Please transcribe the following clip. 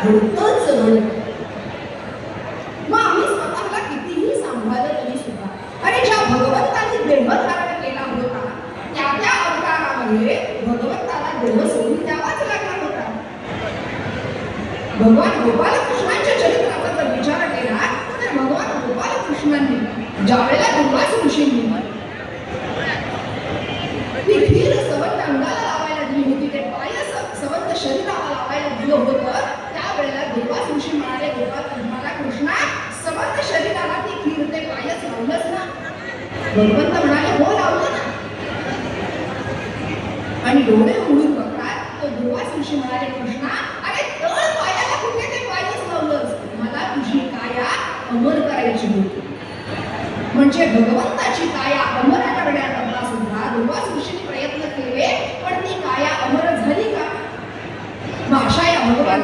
घडतच घडत. मग आम्ही स्वतःला कितीही सांभाळलं तरी सुद्धा आणि ज्या भगवंतांनी देह धारण केला होता त्या त्या अवतारामध्ये भगवंताला देह सोडून द्यावाच लागला होता. भगवान गोपालकृष्णांच्या चरित्राचा जर विचार केला तर भगवान गोपालकृष्णांनी ज्यावेळेला दुर्वास ऋषींनी ती खीर सवंत अंगाला लावायला दिली होती, ते पायस सवंत शरीराला लावायला दिलं होतं, त्यावेळेला दुर्वास ऋषी म्हणाले गोपाला कृष्णा सवंत शरीराला ती खीर ते पायस लावलंच ना? भगवंत म्हणाले हो लावलं ना. आणि डोळे उघडून बघतात तो दुर्वास ऋषी म्हणाले कृष्णा अरे तळ पायाला कुठे ते पायस लावलंस? मला तुझी काया अमर करायची होती. म्हणजे भगवंताची काया अमर करण्याकरता सुद्धा दुर्वास ऋषीने प्रयत्न केले, पण ती काया अमर झाली का? मग अशा या भगवान